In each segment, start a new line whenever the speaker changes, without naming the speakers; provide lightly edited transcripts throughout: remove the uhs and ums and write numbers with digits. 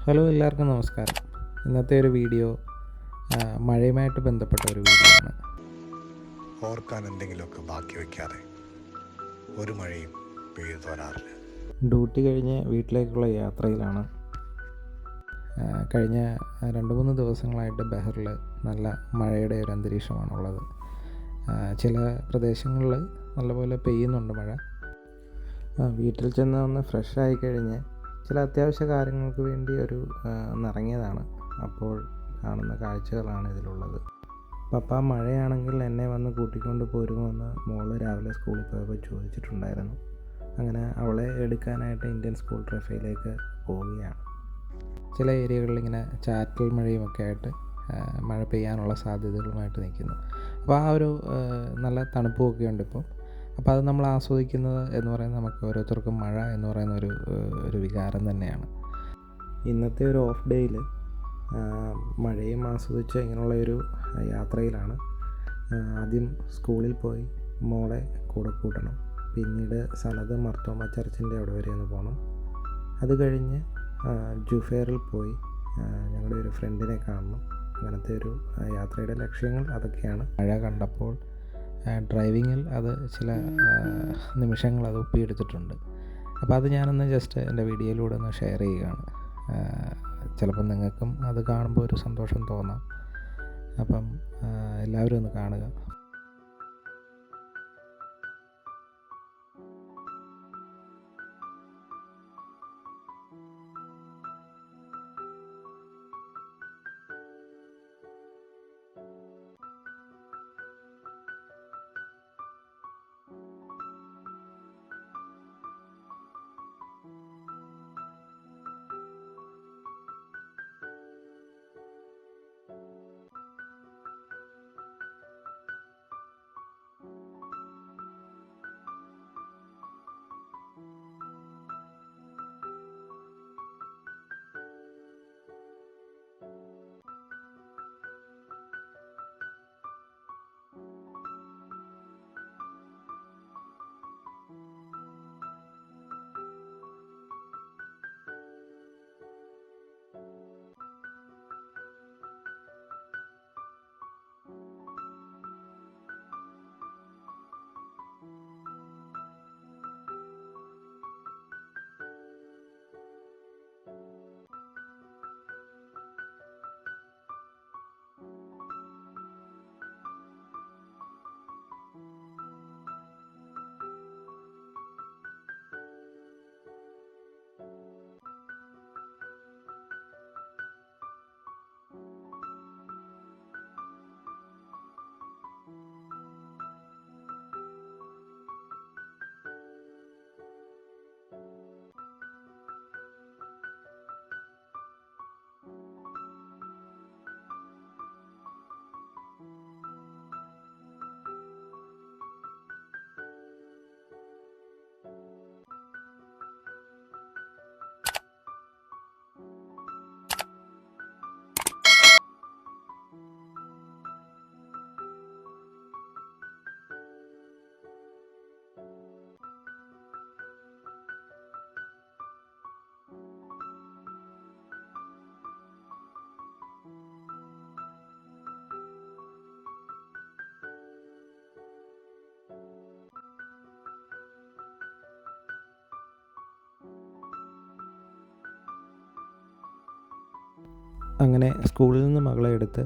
Hello, എല്ലാവർക്കും നമസ്കാരം. ഇന്നത്തെ ഒരു വീഡിയോ മഴയുമായിട്ട് ബന്ധപ്പെട്ട ഒരു വീഡിയോ ആണ്.
ഓർക്കാൻ എന്തെങ്കിലുമൊക്കെ ബാക്കി വയ്ക്കാതെ ഒരു മഴയും പെയ്തു തോരാറില്ല.
ഡ്യൂട്ടി കഴിഞ്ഞ് വീട്ടിലേക്കുള്ള യാത്രയിലാണ്. കഴിഞ്ഞ 2-3 ദിവസങ്ങളായിട്ട് ബഹറിൽ നല്ല മഴയുടെ ഒരു അന്തരീക്ഷമാണുള്ളത്. ചില പ്രദേശങ്ങളിൽ നല്ലപോലെ പെയ്യുന്നുണ്ട് മഴ. വീട്ടിൽ ചെന്ന് ഒന്ന് ഫ്രഷ് ആയി കഴിഞ്ഞ് ചില അത്യാവശ്യ കാര്യങ്ങൾക്ക് വേണ്ടി ഒന്നിറങ്ങിയതാണ്. അപ്പോൾ കാണുന്ന കാഴ്ചകളാണ് ഇതിലുള്ളത്. പപ്പ മഴയാണെങ്കിൽ എന്നെ വന്ന് കൂട്ടിക്കൊണ്ട് പോരുമോയെന്ന് മോള് രാവിലെ സ്കൂളിൽ പോയപ്പോൾ ചോദിച്ചിട്ടുണ്ടായിരുന്നു. അങ്ങനെ അവളെ എടുക്കാനായിട്ട് ഇന്ത്യൻ സ്കൂൾ ട്രഫയിലേക്ക് പോവുകയാണ്. ചില ഏരിയകളിൽ ഇങ്ങനെ ചാറ്റൽ മഴയുമൊക്കെ ആയിട്ട് മഴ പെയ്യാനുള്ള സാധ്യതകളുമായിട്ട് നിൽക്കുന്നു. അപ്പോൾ നല്ല തണുപ്പുമൊക്കെ ഉണ്ട് ഇപ്പോൾ. അപ്പോൾ അത് നമ്മൾ ആസ്വദിക്കുന്നത് എന്ന് പറയുന്നത് നമുക്ക് ഓരോരുത്തർക്കും മഴ എന്ന് പറയുന്ന ഒരു വികാരം തന്നെയാണ്. ഇന്നത്തെ ഒരു ഓഫ് ഡേയിൽ മഴയും ആസ്വദിച്ച് ഇങ്ങനെയുള്ളൊരു യാത്രയിലാണ്. ആദ്യം സ്കൂളിൽ പോയി മോളെ കൂടെ കൂട്ടണം. പിന്നീട് സനത് മർത്തോമ ചർച്ചിൻ്റെ അവിടെ വരെ ഒന്ന് പോകണം. അത് കഴിഞ്ഞ് ജുഫേറിൽ പോയി ഞങ്ങളുടെ ഒരു ഫ്രണ്ടിനെ കാണണം. അങ്ങനത്തെ ഒരു യാത്രയുടെ ലക്ഷ്യങ്ങൾ അതൊക്കെയാണ്. മഴ കണ്ടപ്പോൾ ഡ്രൈവിങ്ങിൽ അത് ചില നിമിഷങ്ങൾ അത് ഒപ്പിയെടുത്തിട്ടുണ്ട്. അപ്പോൾ അത് ഞാനൊന്ന് ജസ്റ്റ് എൻ്റെ വീഡിയോയിലൂടെ ഒന്ന് ഷെയർ ചെയ്യുകയാണ്. ചിലപ്പം നിങ്ങൾക്കും അത് കാണുമ്പോൾ ഒരു സന്തോഷം തോന്നാം. അപ്പം എല്ലാവരും ഒന്ന് കാണുക. അങ്ങനെ സ്കൂളിൽ നിന്ന് മകളെ എടുത്ത്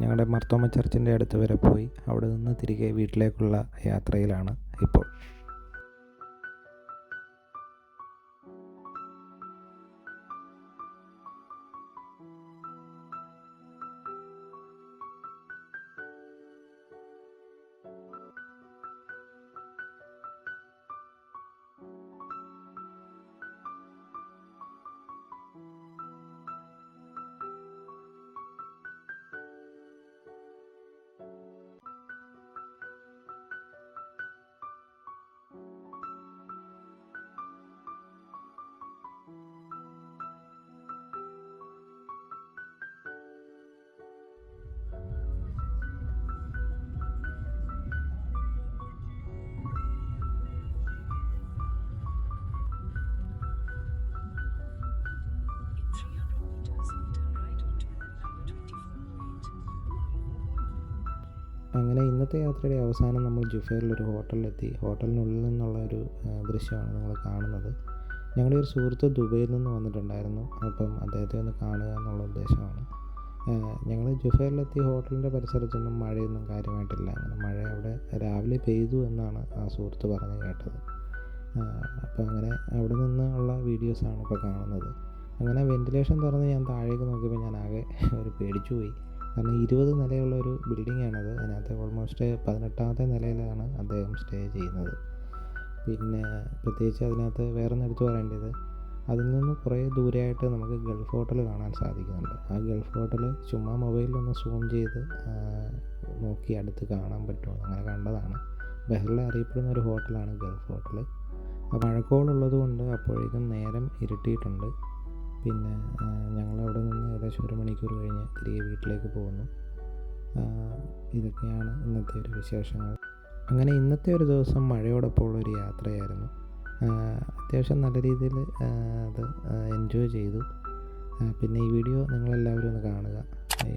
ഞങ്ങളുടെ മർത്തോമ ചർച്ചിൻ്റെ അടുത്ത് വരെ പോയി അവിടെ നിന്ന് തിരികെ വീട്ടിലേക്കുള്ള യാത്രയിലാണ് ഇപ്പോൾ. അങ്ങനെ ഇന്നത്തെ യാത്രയുടെ അവസാനം നമ്മൾ ജുഫൈറിലൊരു ഹോട്ടലിലെത്തി. ഹോട്ടലിനുള്ളിൽ നിന്നുള്ള ഒരു ദൃശ്യമാണ് നിങ്ങൾ കാണുന്നത്. ഞങ്ങളുടെ ഒരു സുഹൃത്ത് ദുബൈയിൽ നിന്ന് വന്നിട്ടുണ്ടായിരുന്നു. അപ്പം അദ്ദേഹത്തെ ഒന്ന് കാണുക എന്നുള്ള ഉദ്ദേശമാണ്. ഞങ്ങൾ ജുഫൈറിലെത്തി. ഹോട്ടലിൻ്റെ പരിസരത്തൊന്നും മഴയൊന്നും കാര്യമായിട്ടില്ല. അങ്ങനെ മഴ അവിടെ രാവിലെ പെയ്തു എന്നാണ് ആ സുഹൃത്ത് പറഞ്ഞ് കേട്ടത്. അപ്പോൾ അങ്ങനെ അവിടെ നിന്നുള്ള വീഡിയോസാണ് ഇപ്പോൾ കാണുന്നത്. അങ്ങനെ വെൻറ്റിലേഷൻ തുറന്ന് ഞാൻ താഴേക്ക് നോക്കിയപ്പോൾ ഞാൻ ആകെ ഒരു പേടിച്ചു പോയി. കാരണം 20 നിലയുള്ള ഒരു ബിൽഡിങ്ങാണത്. അതിനകത്ത് ഓൾമോസ്റ്റ് 18ാമത്തെ നിലയിലാണ് അദ്ദേഹം സ്റ്റേ ചെയ്യുന്നത്. പിന്നെ പ്രത്യേകിച്ച് അതിനകത്ത് വേറൊന്നും എടുത്തു പറയേണ്ടത്, അതിൽ നിന്ന് കുറേ ദൂരെയായിട്ട് നമുക്ക് ഗൾഫ് ഹോട്ടൽ കാണാൻ സാധിക്കുന്നുണ്ട്. ആ ഗൾഫ് ഹോട്ടൽ ചുമ്മാ മൊബൈലിലൊന്ന് സൂം ചെയ്ത് നോക്കി അടുത്ത് കാണാൻ പറ്റുമോ, അങ്ങനെ കണ്ടതാണ്. ബഹ്റിൽ അറിയപ്പെടുന്ന ഒരു ഹോട്ടലാണ് ഗൾഫ് ഹോട്ടൽ. മഴക്കോളുള്ളത് കൊണ്ട് അപ്പോഴേക്കും നേരം ഇരുട്ടിയിട്ടുണ്ട്. പിന്നെ ഞങ്ങളവിടെ നിന്ന് ഏകദേശം 1 മണിക്കൂർ കഴിഞ്ഞ് തിരികെ വീട്ടിലേക്ക് പോകുന്നു. ഇതൊക്കെയാണ് ഇന്നത്തെ ഒരു വിശേഷങ്ങൾ. അങ്ങനെ ഇന്നത്തെ ഒരു ദിവസം മഴയോടൊപ്പമുള്ളൊരു യാത്രയായിരുന്നു. അത്യാവശ്യം നല്ല രീതിയിൽ അത് എൻജോയ് ചെയ്തു. പിന്നെ ഈ വീഡിയോ നിങ്ങളെല്ലാവരും ഒന്ന് കാണുക.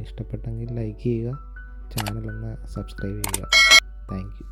ഇഷ്ടപ്പെട്ടെങ്കിൽ ലൈക്ക് ചെയ്യുക, ചാനലൊന്ന് സബ്സ്ക്രൈബ് ചെയ്യുക. Thank you.